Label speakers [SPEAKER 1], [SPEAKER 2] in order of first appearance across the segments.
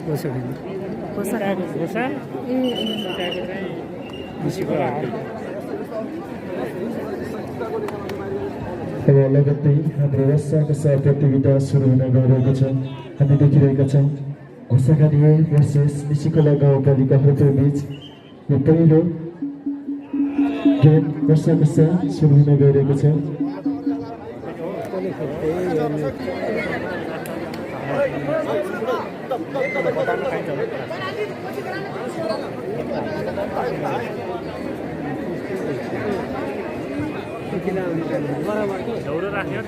[SPEAKER 1] घोसा खाने
[SPEAKER 2] खुट्टाको घोसा खुट्टाको चाहिँ खुसीको हात
[SPEAKER 3] अब लगत्तै हाम्रो वर्षाको प्रतियोगिता सुरु हुन गइरहेको छ। हामी देखिरहेका छौँ घोसाखानी भर्सेस निसिकोला गाउँपालिकाहरूको बीच यो पहिलो गेम वर्षाको सुरु हुन गइरहेको छ।
[SPEAKER 2] झौरो राख्यो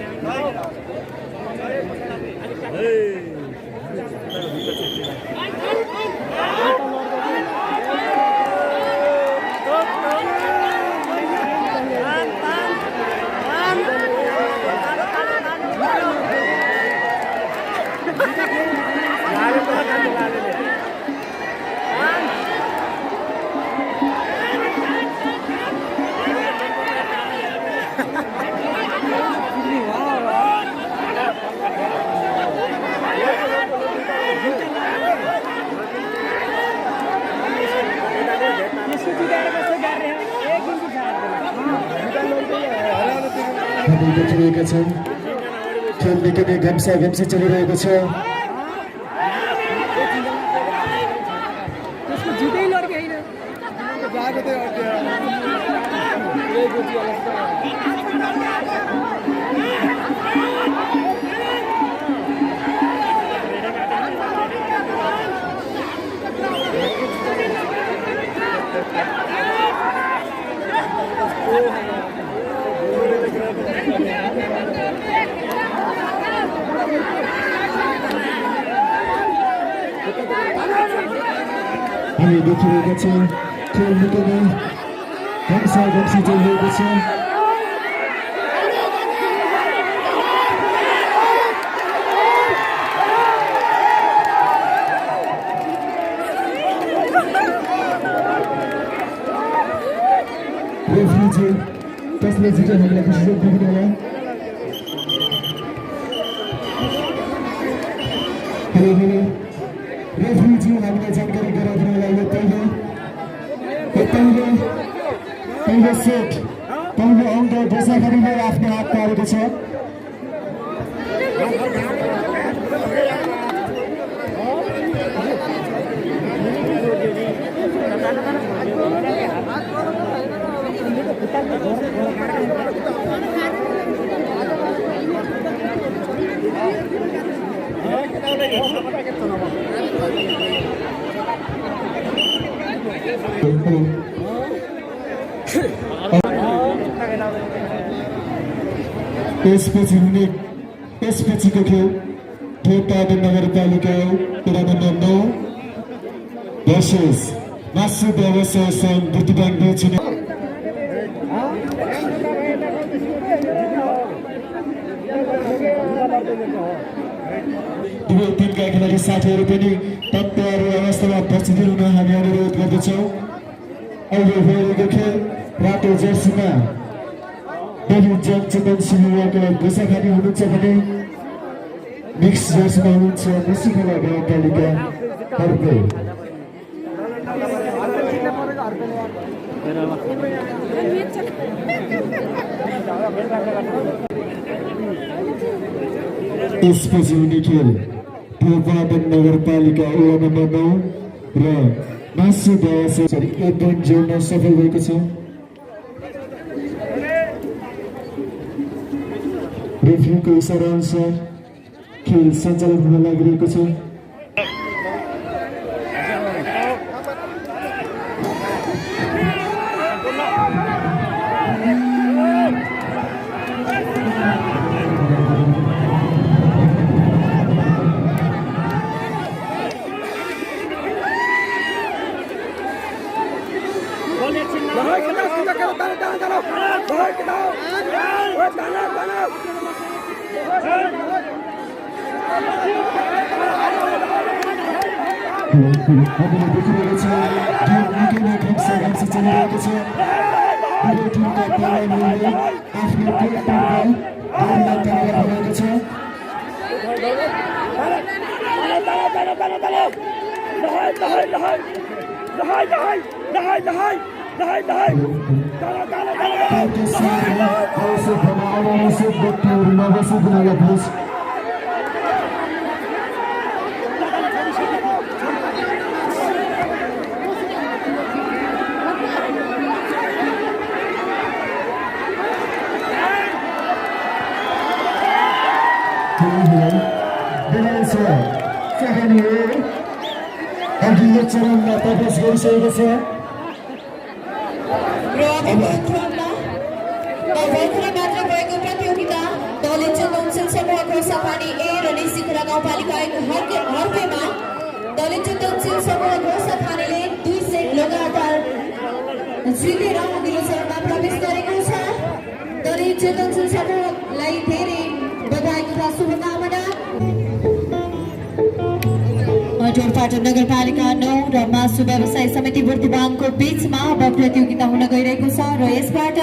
[SPEAKER 3] हामी देखिरहेका छौँ खेल निकै नै घम्सा चलिरहेको छ। हामी देखिरहेका छौँ खेल निकै नै घम्सा चलिरहेको छ। रेफ्रीजी कसले जित्यो हामीलाई खुसी दिनु होला। हेलो रेफ्रीजी हामीलाई जानकारी गराइदिनु होला। यो पहिलो सेट पहिलो अङ्क घोसाखानीले आफ्नो हात पारेको छ। यसपछिको खेल ठोटादन नगरपालिका वडा नम्बर 9 भर्सेस मासु व्यवसाय सङ्घ बुद्धिवान बीच दुवै टिमका खेलाडी साथीहरू पनि तत्त्वहरू अवस्थामा उपस्थित हुन हामी अनुरोध गर्दछौँ। अहिले भइरहेको खेल रातो जर्सीमा डेली जन चेतन सिंहको घोसाखानी हुनुहुन्छ भने मिक्स जर्सीमा हुनुहुन्छ निसिकोला गाउँपालिका हर्के। यसपछि हुने खेल ठोपादन नगरपालिका वडा नम्बर 9 र मासु व्यवसाय 1 पोइन्ट जोड्न सफल भएको छ। रेफ्रीको इसारा अनुसार खेल सञ्चालन हुन लागिरहेको छ। हामीले देखिरहेको छ खेल निकै नै घम्सा चलिरहेको छ। दुवै टिमका खेलाडीहरूले आफ्नो गोलकिपरलाई गोलमा तयार भएको छ। अघिल्लो चरणमा प्रवेश गरिसकेको छ
[SPEAKER 1] मात्र भएको प्रतियोगिता दलित काउन्सिल समूहको सफारी ए र निसिखुरा गाउँपालिका हर्केमा दलित काउन्सिल समूहको सफारीले 2 सेट लगातार जितेर अघिल्लो चरणमा प्रवेश गरेको छ। दलित काउन्सिल समूहलाई धेरै बधाई तथा शुभकामना। टोलपाटन नगरपालिका 9 र मासु व्यवसाय समिति बुर्तिवाङको बीचमा अब प्रतियोगिता हुन गइरहेको छ र यसबाट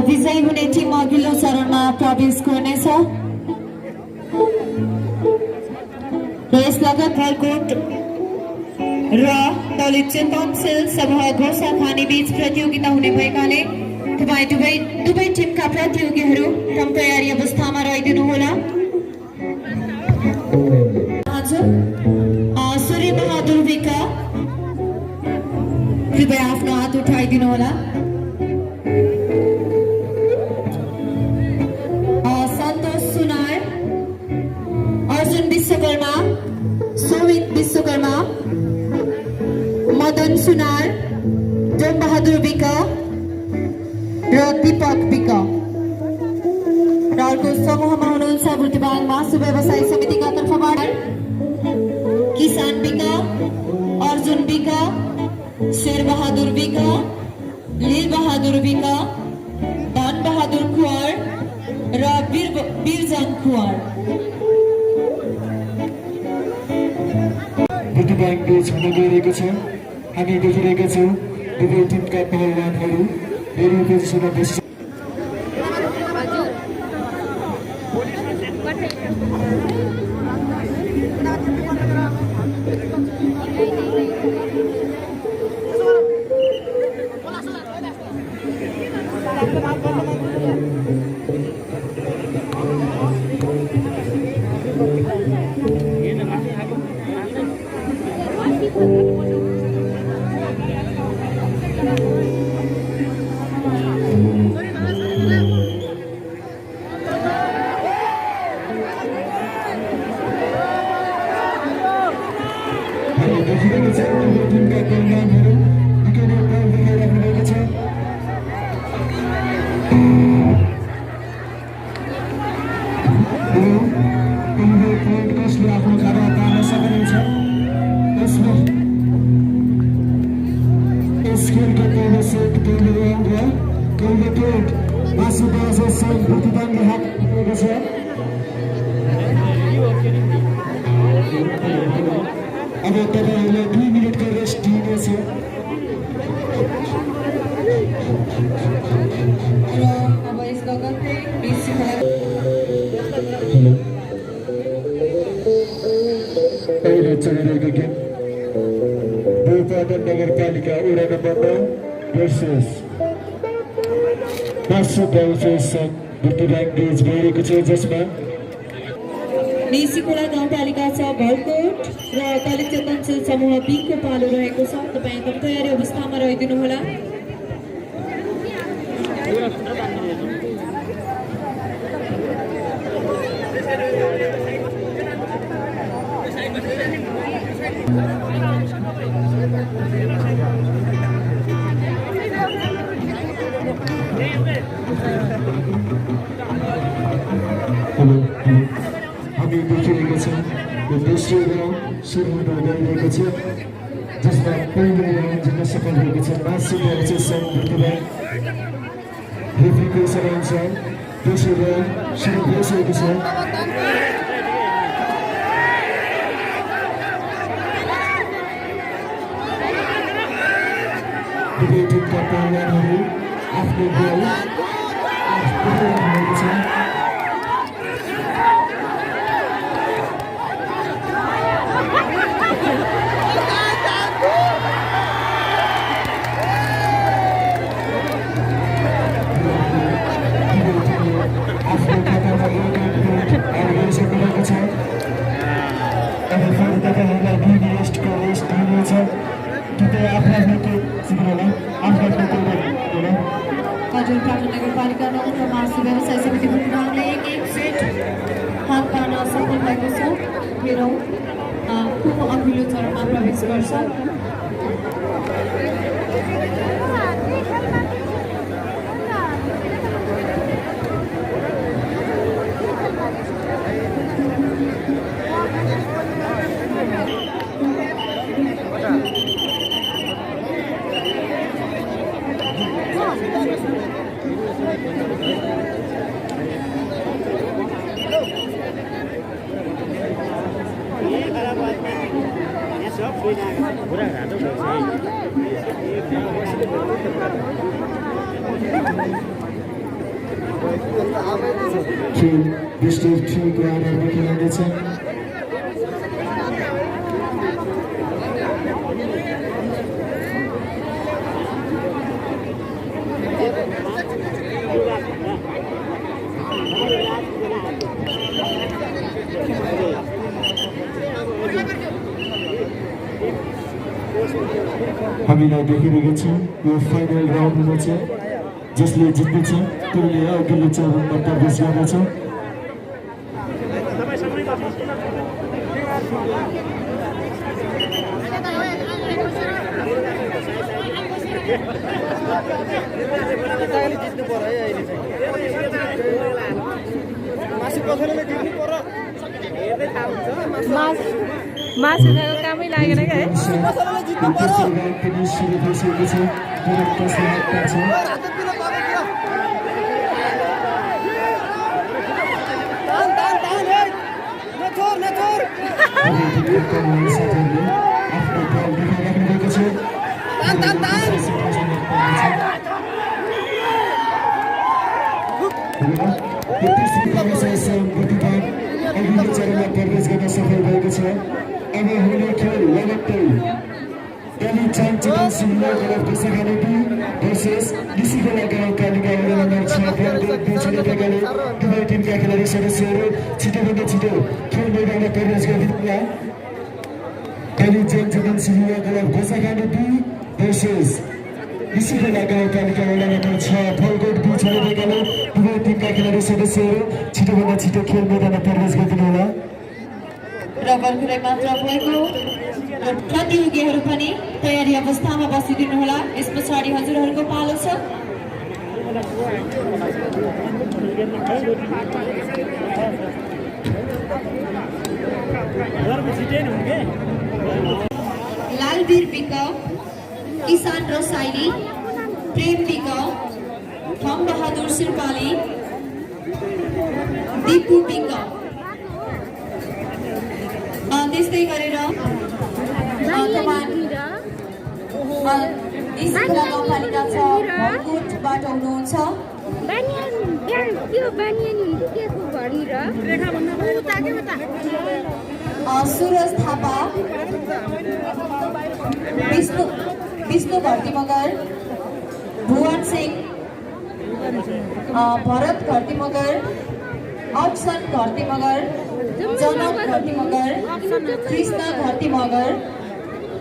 [SPEAKER 1] विजयी हुने टिम अघिल्लो चरणमा प्रवेश गर्नेछ र यस लगत भरकोट र दलित काउन्सिल समूह गोर्खाखानी बीच प्रतियोगिता हुने भएकाले तपाईँ दुवै टिमका प्रतियोगीहरू तम तयारी अवस्थामा रहिदिनुहोला। सूर्य बहादुर विक कृपया आफ्नो हात उठाइदिनु होला। सन्तोष सुनार, अर्जुन विश्वकर्मा, सोमित विश्वकर्मा, मदन सुनार, जोम बहादुर विक र दीपक विक र अर्को समूहमा हुनुहुन्छ बुर्तिवाङ मासु व्यवसाय समितिका तर्फबाट किसान विक, अर्जुन विक, शेर बहादुर विक, लील बहादुर विक, धन बहादुर खुवार र वीरजन खुवार।
[SPEAKER 3] बुर्तिवाङ बीच हुन गइरहेको छ। हामी देखिरहेका छौँ दुवै टिमका पहलवानहरू धेरै पोजिसनमा बसिसकेका अब तपाईहरुले 2 मिनेटको रेस्ट दिनेछ
[SPEAKER 1] र अब यस लगतै
[SPEAKER 3] पहिलो चलिरहेको गेम बुर्तिवाङ नगरपालिका वडा नम्बर 9 भर्सेस मासु व्यवसाय संघ बुर्तिवाङ बीच भइरहेको छ जसमा
[SPEAKER 1] निसिखुरा गाउँपालिका 6 भरकोट र दलित काउन्सिल समूह B को पालो रहेको छ। तपाईँ एकदम तयारी अवस्थामा रहिदिनु होला।
[SPEAKER 3] हामी देखिरहेको छौँ यो दोस्रो राउन्ड सुरु हुन गइरहेको छ जसमा पहिलो राउन्ड जित्न सफल भएको छ मासु व्यवसाय संघ बुर्तिवाङ। रेफ्रीको समयअनुसार दोस्रो राउन्ड सुरु भइसकेको छ। दुवै टिमका पहलवानहरू आफ्नो गोल भएको छ। तपाईँहरूलाई दुई रेस्टको रेस्ट दिइनेछ कृपया आफ्नो सिक्नुहोला आफ्नो होला
[SPEAKER 1] हजुर प्राथमिक नगरपालिका 9 र मासु व्यवसाय समिति बुटुवाङले एक सेट हात पार्न सफल भएको छ। मेरो को अघिल्लो चरणमा प्रवेश गर्छ।
[SPEAKER 3] खेल डिस्ट्रिक्ट 3 को आधारमा खेलाइनेछ। हामीलाई देखिरहेको छ यो फाइनल राउन्ड हुनेछ। जसले जित्नेछ त्यसले अघिल्लो चरणमा प्रवेश गर्नेछ।
[SPEAKER 4] मासु खाएको कामै लागेन क्या है।
[SPEAKER 3] प्रवेश गर्न सफल भएको छ। अब हुने खेल लगत्तै Delhi champion senior club Kosakhani versus Nisikola गाउँपालिका वडा नम्बर 6 बीचले दुवै टिमका खेलाडी सदस्यहरू छिटोभन्दा छिटो खेल मैदानमा प्रवेश गरिदिनुहोला। Delhi champion senior club Kosakhani versus Nisikola गाउँपालिका वडा नम्बर 6 फलकोट बीचले दुवै टिमका खेलाडी सदस्यहरू छिटोभन्दा छिटो खेल मैदानमा प्रवेश गरिदिनुहोला।
[SPEAKER 1] र भर्खरै मात्र भएको प्रतियोगीहरू पनि तयारी अवस्थामा बसिदिनुहोला। यस पछाडि हजुरहरूको पालो छ। लालवीर बिक, किसान रसाइली, प्रेम बिक, थम बहादुर सिरपाली, दिपु बिक, त्यस्तै गरेर निसिकोला गाउँपालिका 6 भलकोटबाट हुनुहुन्छ सुरज थापा, विष्णु घरती मगर, भुवन सिंह, भरत घरती मगर, अप्सन घरती मगर, जनक घरती मगर, कृष्ण घरती मगर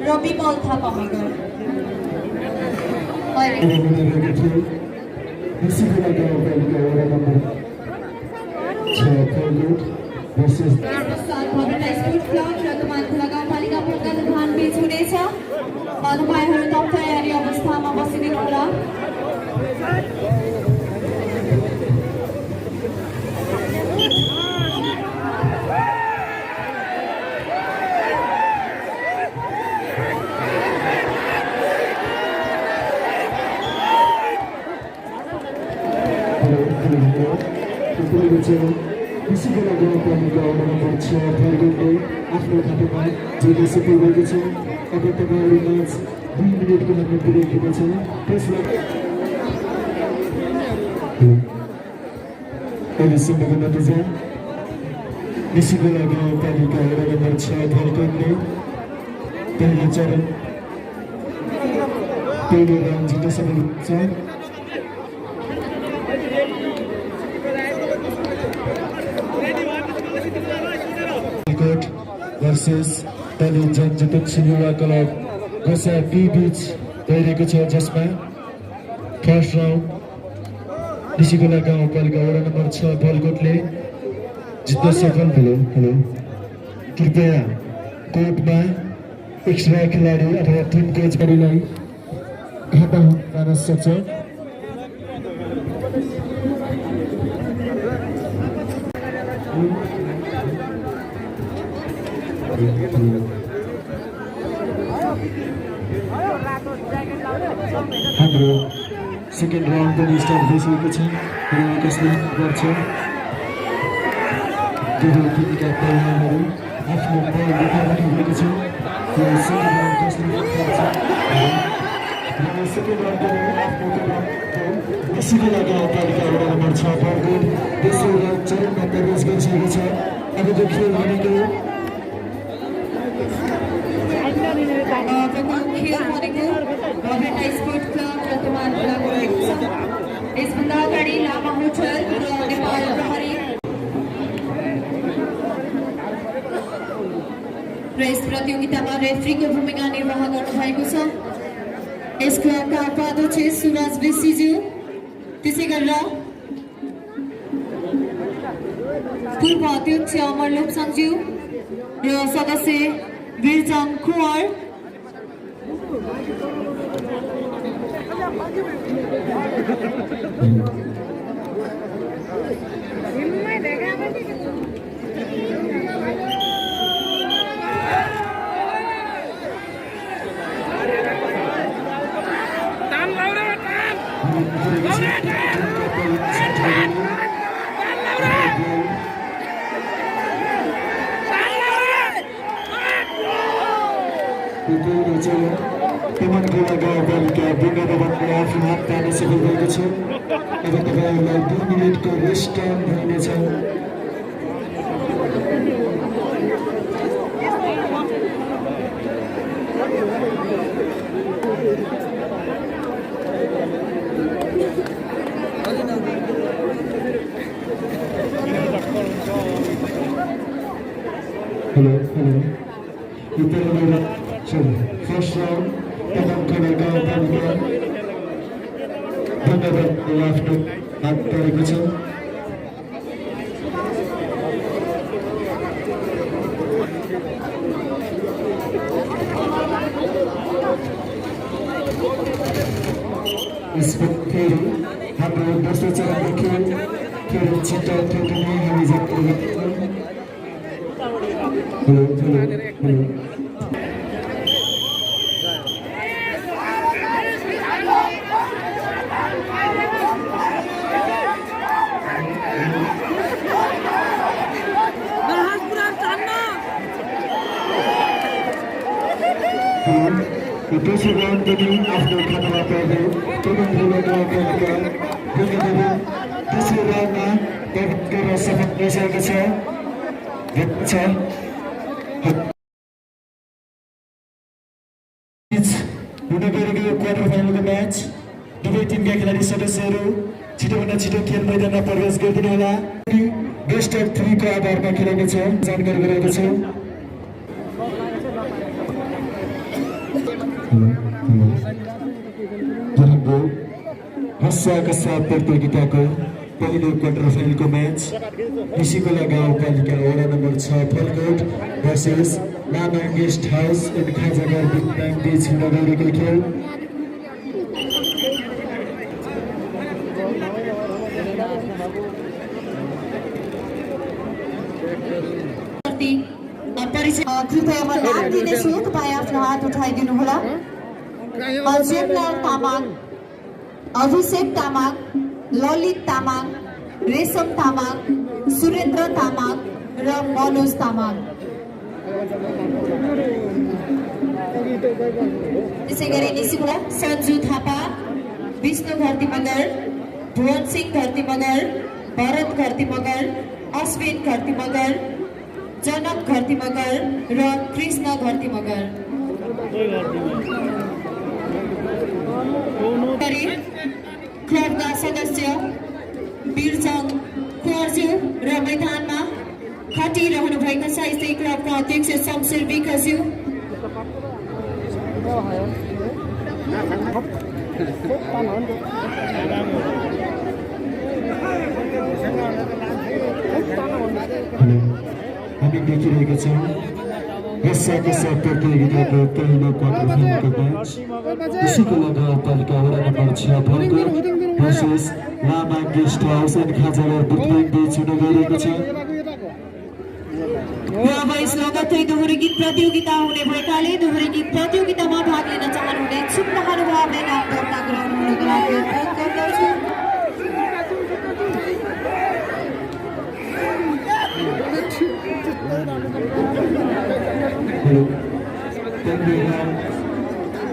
[SPEAKER 1] र विमल थापा मगर।
[SPEAKER 3] निसिकोला गाउँपालिका वडा नम्बर 6 फलकोट भर्सेस
[SPEAKER 1] स्पोर्ट्स क्लब र कमानखोला गाउँपालिका मुद्दा बीच हुनेछ। तपाईँहरू तब तयारी अवस्थामा बसिदिनुहोला।
[SPEAKER 3] निसिकोला गाउँपालिका वडा नम्बर 6 फलकोटले आफ्नो खातामा जित्न सफल भएको छ। अब तपाईँहरू म्याच 2 मिनेटको लागि ब्रेक हुनेछ। त्यसलाई अहिलेसम्मको नतिजा निसिकोला गाउँपालिका वडा नम्बर 6 फलकोटले पहिलो चरण पहिलो राउन्ड जित्न सफल छ। Versus दलित जनचेतनशील युवा क्लब घोषा बी बीच गइरहेको छ, जसमा फर्स्ट राउन्ड ऋषिकोला गाउँपालिका वडा नम्बर 6 बलकोटले जित्न सफल भयो। कृपया कोर्टमा एक्स्ट्रा खेलाडी अथवा टिम कोच बडीलाई हेर्न जान सक्छ। हाम्रो सेकेन्ड राउन्ड पनि स्टार्ट भइसकेको छ र कसले गर्छ दुवै टिमका प्लेयरहरू आफ्नो बल देखाइरहेको छ। यो सेकेन्ड राउन्ड कसले गर्छ र सेकेन्ड राउन्ड पनि आफ्नो टिमको ऋषिकोला गाउँपालिका वडा नम्बर 6 बलकोट तेस्रो राउन्ड चरणमा प्रवेश गरिसकेको छ। अबको खेल भनेको
[SPEAKER 1] रबेटा स्पोर्ट क्लब वर्तमान लागू रहेको छ। यसभन्दा अगाडि लामा होटल र नेपाल प्रहरी र यस प्रतियोगितामा रेफ्रीको भूमिका निर्वाह गर्नुभएको छ। यस क्लबका उपाध्यक्ष सुरज विशीज्यू, त्यसै गरेर पूर्व अध्यक्ष अमर लोप्साङज्यू र सदस्य वीरजङ कुँवर।
[SPEAKER 3] तेमनखोला गाउँपालिका वृन्दभवनले आफ्नो हात तान्न सफल भएको छ। अब तपाईँहरूलाई 2 मिनेटको रेस्ट टाइम रहनेछ। हेलो फर्स्ट राउन्ड तेमनखोला गाउँपालिका वृन्दभवनले आफ्नो हात पारेको छ। फेरि हाम्रो दोस्रो चरणको खेल छिट्टा ठोक्ने हामी जाँदै दोस्रो राउन्ड पनि आफ्नो खातामा पर्दै तेमनखोला गाउँपालिका वृन्दभवन दोस्रो राउन्डमा प्रवेश गर्न सफल भइसकेको छ। हुन गएको क्वार्टर फाइनलको म्याच दुवै टिमका खेलाडी सदस्यहरू छिटोभन्दा छिटो खेल मैदानमा प्रवेश गरिदिनु होला। बेस्ट अफ 3 को आधारमा खेलाइनेछ, जानकारी गराएको छ। हाम्रो हस्सा प्रतियोगिताको पहिलो क्वार्टर फाइनलको म्याच ऋषिकोला गाउँपालिका वडा number 6 Balkot versus Lama guest house and खाजाघर बिग बीच हुन गइरहेको खेल।
[SPEAKER 1] कृपया म नाम दिनेछु, तपाईँ आफ्नो हात उठाइदिनु होला। अजेमलाल तामाङ, अभिषेक तामाङ, ललित तामाङ, रेशम तामाङ, सुरेन्द्र तामाङ र मनोज तामाङ। त्यसै गरी निसिकोला सन्जु थापा, विष्णु घरती मगर, भुवन सिंह घरती मगर, भरत घरती मगर, अश्विन घरती मगर, जनक घरती मगर र कृष्ण घरती मगर। क्लबका सदस्य वीरजङ कुँवरज्यू र मैदानमा खटिरहनु भएको छ। यस्तै क्लबका अध्यक्ष शमशेर विकज्यू
[SPEAKER 3] हामी देखिरहेका छौँ वर्षको साथ प्रतियोगिताको पहिलो क्वार्टर फाइनलको म्याच यसैको नगरपालिका वडा number 56 versus Lama guest house and खाजाघर बुटब्याङ्क बीच हुन गइरहेको छ।
[SPEAKER 1] अब यस लगत्तै दोहोरी गीत प्रतियोगिता हुने भएकाले दोहोरी गीत प्रतियोगितामा भाग लिन चाहनुहुने इच्छुक महानुभावले नाम दर्ता गराउनुको लागि अनुरोध गर्दछु।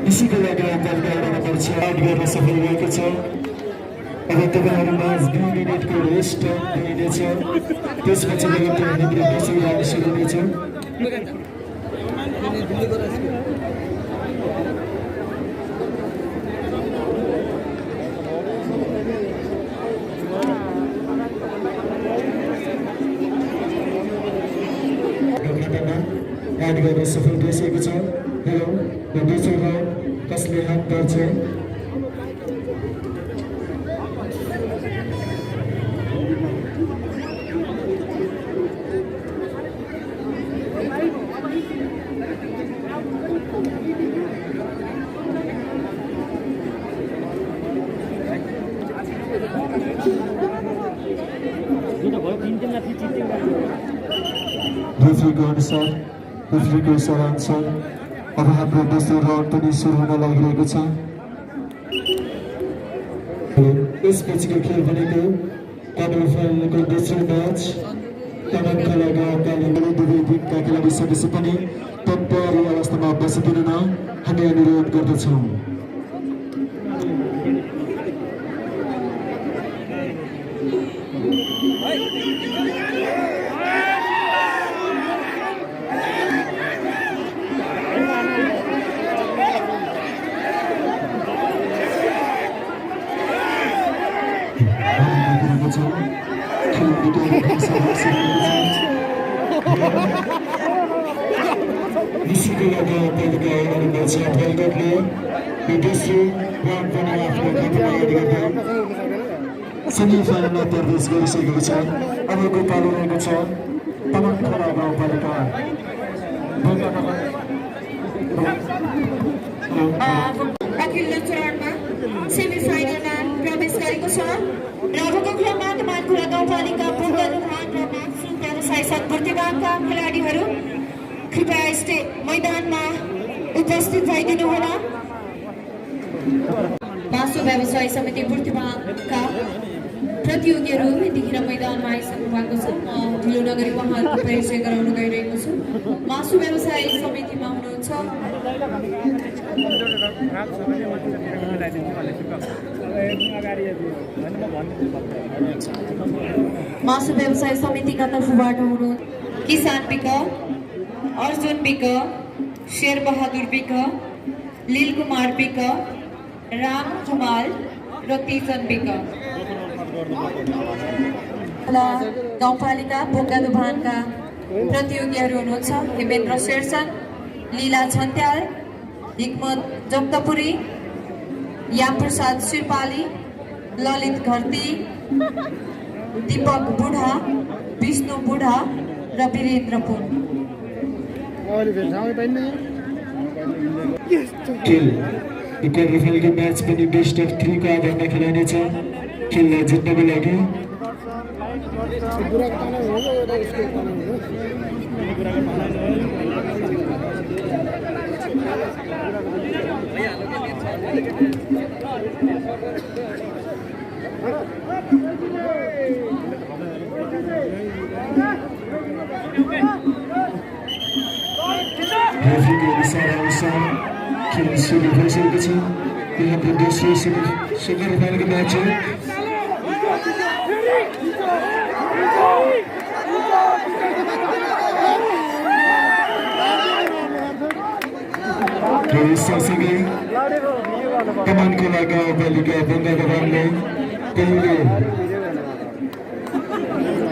[SPEAKER 3] यसैको नगरपालिका वडा नम्बर 6 गर्न सफल भएको छ। अब तपाईँहरूमा 2 मिनेटको रेस्ट दिइनेछ। त्यसपछि लगत्तै हाम्रो प्रतियोगिता सुरु हुनेछ। एड गर्न सफल भइसकेको छ। हेरौँ र दोस्रो राउन्ड कसले हात पर्छ। रेफ्रीको अनुसार रेफ्रीको सराहनुसार अब हाम्रो दोस्रो राउन्ड पनि सुरु हुन लागिरहेको छ। यसपछिको खेल भनेको क्वार्टर फाइनलको दोस्रो म्याच कनकखोला गाउँपालिकाले दुवै टिमका खेलाडी सदस्य पनि तत्पर अवस्थामा बसिदिन हामी अनुरोध गर्दछौँ। सेमिफाइनलमा प्रवेश गरिसकेको छ। अबको पालो रहेको छ तमनखोला गाउँपालिका।
[SPEAKER 1] अघिल्लो चरणमा सेमिफाइनलमा प्रवेश गरेको छ र अबको क्रममा तमनखोला गाउँपालिका पूर्वानुमान र मासु व्यवसाय सद्वर्तिवादका खेलाडीहरू कृपया मैदानमा उपस्थित भइदिनुहोला। मासु व्यवसाय समिति पूर्तिवादका प्रतियोगीहरू यतिखेर मैदानमा आइसक्नु भएको छ। म ढिलो नगरी उहाँहरूको परिचय गराउन गइरहेको छु। मासु व्यवसाय समितिमा हुनुहुन्छ मासु व्यवसाय समितिका तर्फबाट हुनु किसान विक, अर्जुन विक, शेरबहादुर विक, लील कुमार विक, राम कुमार र तीजन विक। गाउँपालिका बोकादुभानका प्रतियोगीहरू हुनुहुन्छ हेमेन्द्र शेरचन, लीला छन्त्याल, हिक्मत जप्तपुरी, यामप्रसाद शिरपाली, ललित घरती, दीपक बुढा, विष्णु बुढा र वीरेन्द्र पुन।
[SPEAKER 3] क्वार्टर फाइनलको म्याच पनि बेस्ट अफ 3 को आधारमा खेलाइनेछ। खेललाई जित्नको लागि रेफ्रीको अनुसार खेल सुरु भइसकेको छ। यो हाम्रो दोस्रो सेमी फाइनलको म्याच हो। सँगसँगै तमनखोला गाउँपालिका बोकादुभानले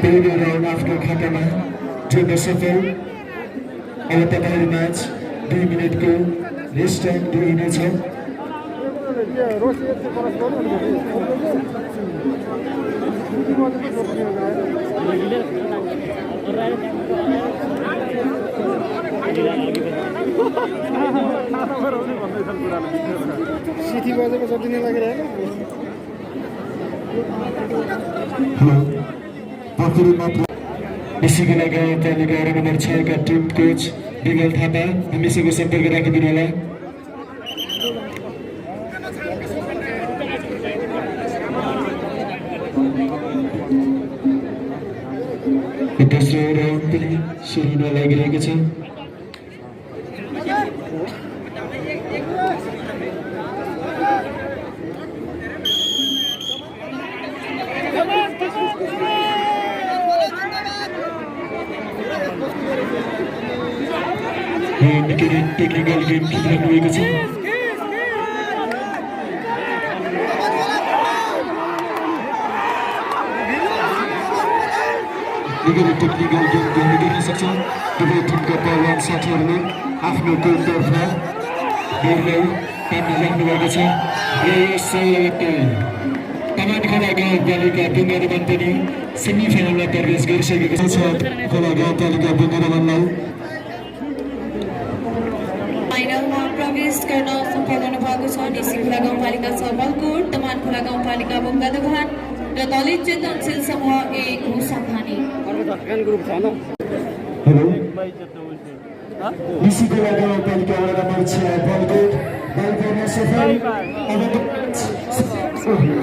[SPEAKER 3] पहिलो राउन्ड आफ्नो खातामा जोड्न सफल। अब तपाईँहरू माझ 2 मिनेटको रेस्ट टाइम दिइनेछ।
[SPEAKER 2] सिटी बजेको जति नै लागिरहेको
[SPEAKER 3] हेलो पर्फेक्ट मात्र निसिकोला गाउँपालिका वडा नम्बर 6 का टिम कोच विमल थापा हामीसँग सम्पर्क राखिदिनु होला। दोस्रो राउन्ड पनि सुरु हुन लागिरहेको छ। निकै नै टेक्निकल गेम खेलिरहनु भएको छ। निकै नै टेक्निकल गेम खेल्ने गर्न सक्छ। दुवै टिमका पहलवान साथीहरूले आफ्नो गोलतर्फमा गोललाई तान्नु राख्नु भएको छ। र यस तमानखोला गाउँपालिका बुङ्गारवन पनि सेमिफाइनलमा प्रवेश गरिसकेको छ। खोला गाउँपालिका बुङ्गारवनलाई
[SPEAKER 1] फाइनलमा प्रवेश गर्न सफल हुनुभएको छ निसिकोला गाउँपालिका सबलकोट, तमानखोला गाउँपालिका बुङ्गादुभान र दलित चेतनशील समूह ए घुसाखानी।
[SPEAKER 3] हेलो निसिकोला गाउँपालिका वडा नम्बर 6 बलकोट बल गर्न सफल।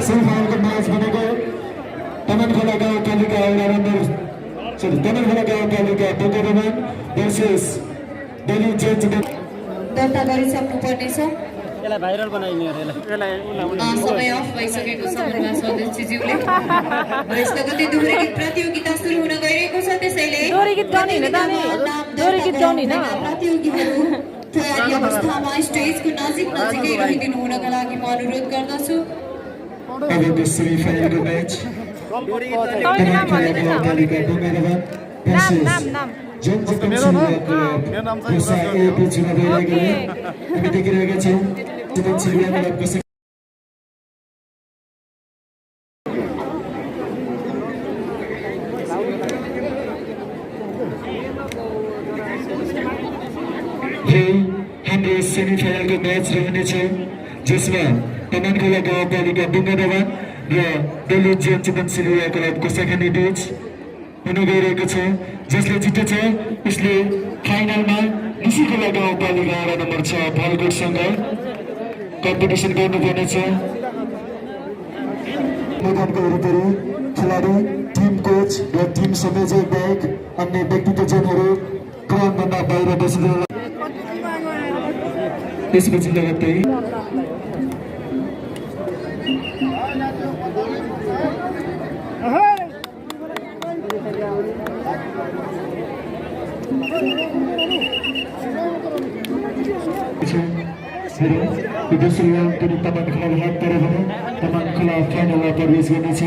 [SPEAKER 3] सेमिफाइनलको म्याच बनेको तमानखोला गाउँपालिका बुङ्गादुभान भर्सेस दलित चेतन
[SPEAKER 1] दर्ता गरिसक्नु पर्नेछ।
[SPEAKER 2] यसलाई भाइरल बनाइने यसलाई
[SPEAKER 1] समय अफ भइसकेको छ मुर्गा सदस्यज्यूले। यस्तो गरी दोहोरी गीत प्रतियोगिता सुरु हुन गइरहेको छ। त्यसैले
[SPEAKER 4] दोहोरी गीत गाउने होइन त अनि दोहोरी गीत गाउने होइन
[SPEAKER 1] प्रतियोगीहरू तयारी अवस्थामा स्टेजको नजिकै रहिदिनु हुनका लागि म अनुरोध गर्दछु।
[SPEAKER 3] अबको सेमिफाइनलको म्याच तमानखोला गाउँपालिका बुङ्गादुभान
[SPEAKER 4] नाम
[SPEAKER 3] जुन हामी देखिरहेका छौँ क्लबको हाम्रो सेमिफाइनलको म्याच रहनेछ जसमा तमानखोला गाउँपालिका बुङ्गादुभान र दलित चेतनशील क्लबको सेकेन्ड बीच हुन गइरहेको छ। जसले जितेछ उसले फाइनलमा निसिकोला गाउँपालिका वडा नम्बर 6 बलकोटसँग कम्पिटिसन गर्नुपर्नेछ। मैदानको वरिपरि खेलाडी, टिम कोच र टिम संयोजक बाहेक अन्य व्यक्तित्वजनहरू ग्राउन्डभन्दा बाहिर बसिदिनु। त्यसपछि लगत्तै दोस्रो राउन्ड पनि तमानखोलाले हात पारे भने तमानखोला फाइनलमा प्रवेश गर्नेछ।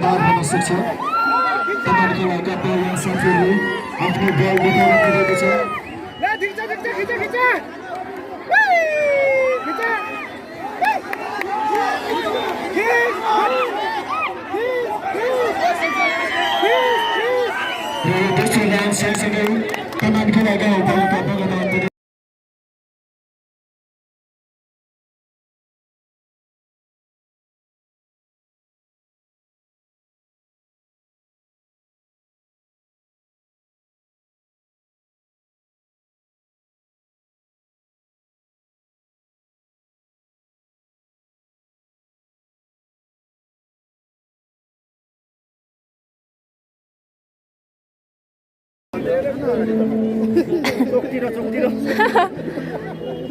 [SPEAKER 3] बाहर हुन सक्छ। तमानखोलाका पहलवान साथीहरूले आफ्नो बल देखाइरहेको छ। दोस्रो राउन्ड सँगसँगै तमानखोला गाउँपालिका बुङ्गादुभान पनि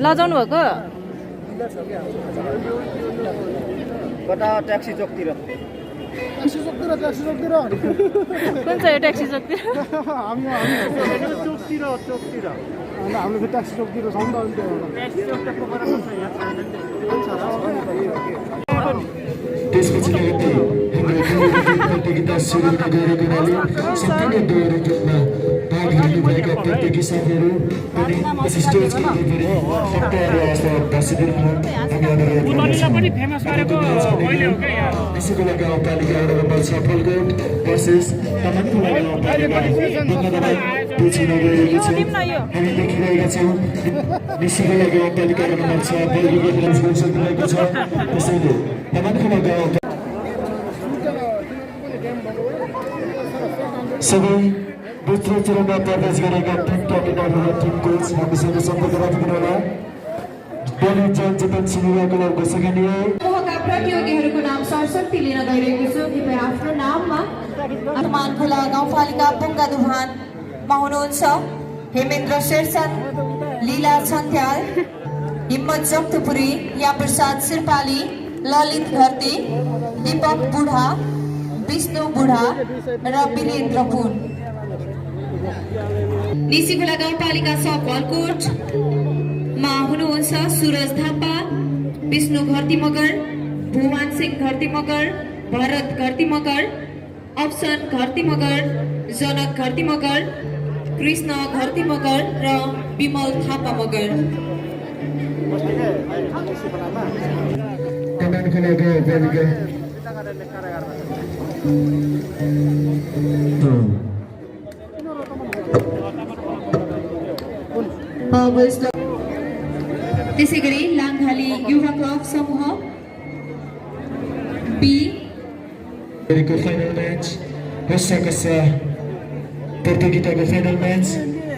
[SPEAKER 4] लजाउनु भएको
[SPEAKER 2] कता ट्याक्सी चोकतिर ट्याक्सी चोकतिर
[SPEAKER 4] कुन चाहिँ ट्याक्सी चोकतिर
[SPEAKER 2] हामी चोकतिर अन्त हामीले फेरि ट्याक्सी चोकतिर छौँ नि त
[SPEAKER 3] त्यसपछि लगत्तै हाम्रो प्रतियोगिता सुरु हुने गएको हुनाले सम्पूर्ण दोहोरो टिममा भाग लिनुभएका प्रतियोगी साथीहरू पनि यस स्टेजको वरिपरि सत्ताहरू अवस्थामा बसिदिनु हामी अनुरोध गर्दछौँ। निसिकोला गाउँपालिका वडा नम्बर 6 फलकोट भर्सेस तमनखोला गाउँपालिका बङ्गलादेश पिछिन गएको छ। हामी देखिरहेका छौँ निसिकोला गाउँपालिका वडा नम्बर 6 फलकोटको खेल सकिरहेको छ। त्यसैले तमनखोला गाउँ सबै दोस्रो चरणमा प्रवेश गरेका टिम क्याप्टेनहरू र टिम कोच हामीसँग सम्पर्क राखिदिनुहोला। बलि जन चेतन सिनेमाको क्लबको सेकेन्ड इयर
[SPEAKER 1] समूहका प्रतियोगीहरूको नाम सरस्वती लिन गइरहेको छु। कृपया आफ्नो नाममा तमनखोला गाउँपालिका बुङ्गा दुभानमा हुनुहुन्छ हेमेन्द्र शेरचन, लीला छन्त्याल, हिम्मत जक्तुपुरी, या प्रसाद सिरपाली, ललित घरती, दीपक बुढा, विष्णु बुढा र वीरेन्द्र पुन। निसिकोला गाउँपालिका 6 फलकोटमा हुनुहुन्छ सुरज थापा, विष्णु घरती मगर, भुवन सिंह घरती मगर, भरत घरती मगर, अप्सन घरती मगर, जनक घरती मगर, कृष्ण घरती मगर र विमल थापा मगर।
[SPEAKER 3] तमनखोला गाउँपालिका
[SPEAKER 1] त्यसै गरी लाङघाली युवा क्लब समूह बी
[SPEAKER 3] को फाइनल म्याच रस्साकस्सा प्रतियोगिताको फाइनल म्याच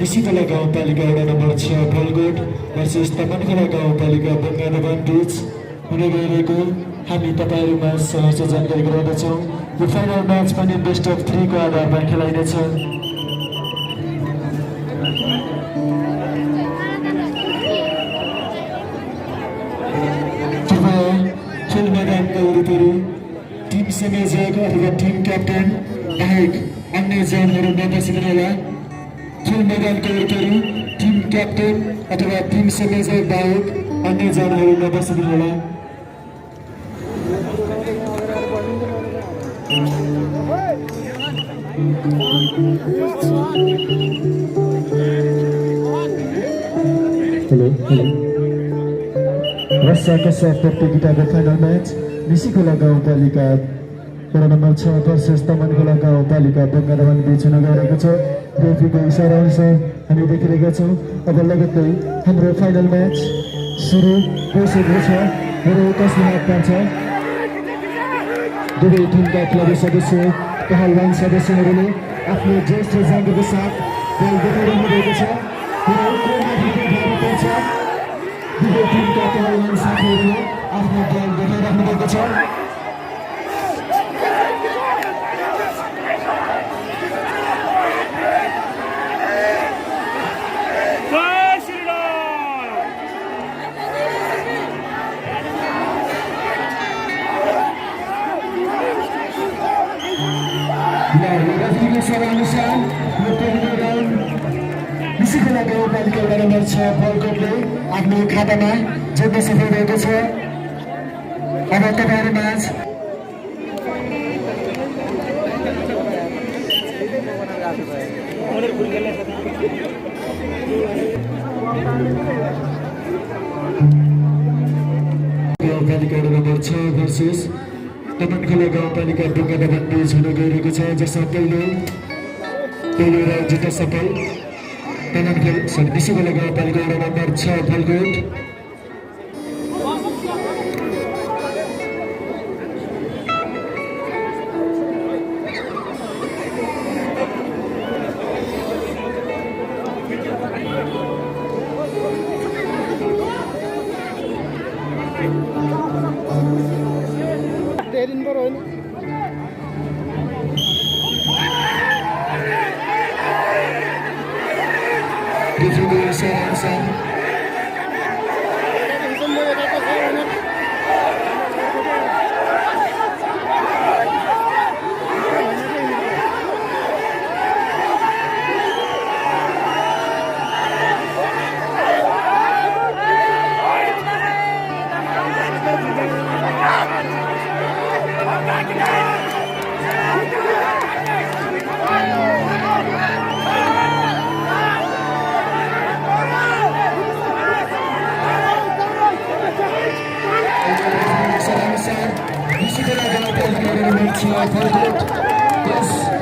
[SPEAKER 3] निसिकोला गाउँपालिका वडा नम्बर 6 फलकोट भर्सेस तमनखोला गाउँपालिका बङ्गादबान बीच हुने गइरहेको हामी तपाईँहरूमा सहज जानकारी गराउँदछौँ। यो फाइनल म्याच पनि बेस्ट अफ 3 को आधारमा खेलाइनेछ। कृपया खेल मैदानका वरिपरि टिम संयोजक अथवा टिम क्याप्टेन बाहेक अन्य जनहरू नबसिदिनुहोला। खेल मैदानका वरिपरि टिम क्याप्टेन अथवा टिम संयोजक बाहेक अन्य जनहरू नबसिदिनुहोला। रस्साकस्सा प्रतियोगिताको फाइनल म्याच निसिकोला गाउँपालिका वडा नम्बर 6 भर्सेस तमनखोला गाउँपालिका बङ्गादबान बीच हुन गइरहेको छ। रेफ्रीको इसारा अनुसार हामी देखिरहेका छौँ। अब लगत्तै हाम्रो फाइनल म्याच सुरु भइसकेको छ। मेरो कसले हात पार्छ दुवै टिमका क्लबी सदस्य पहलवान सदस्यहरूले आफ्नो ज्येष्ठ जाँगरको साथ बल देखाइरहनु भएको छ। दुवै टिमका पहलवान साथीहरूले आफ्नो बल देखाइराख्नु भएको छ। निसिकोला गाउँपालिका वडा नम्बर 6 फलकोटले आफ्नो खातामा जोड्न सफल भएको छ। अब तपाईँहरू माझ गाउँपालिका वडा नम्बर 6 भर्सेस तमनखोला गाउँपालिका बङ्गादबान बीच हुन गइरहेको छ, जसमा पहिलो राउन्ड जित्न सफल निसिकोला गाउँपालिका वडा नम्बर 6 फलकोट।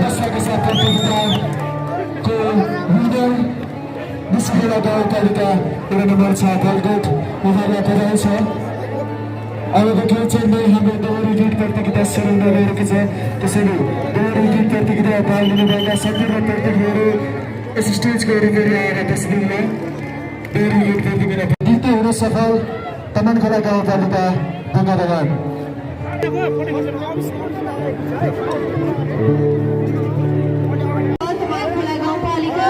[SPEAKER 3] दशका साथ प्रतियोगिताको विनर निस्केला गाउँपालिका 1 नम्बर 6 फलकोट उहाँलाई बधाई छ। अबदेखि चाहिँ नै हाम्रो दौडी गीत प्रतियोगिता सुरु हुन गइरहेको छ। त्यसैले दौडी गीत प्रतियोगितामा भाग लिनुभएका सम्पूर्ण प्रतियोगीहरू यस स्टेजको वरिपरि आएर तस्बिरमा दौडी गीत प्रतियोगिता जित्दै हुन सफल तमनखोला गाउँपालिका ढुङ्गाडगान।
[SPEAKER 1] तमनखोला गाउँपालिका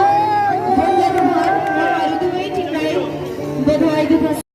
[SPEAKER 1] ढुङ्गाडगान, उहाँहरू दुवै टिमलाई बधाई दिन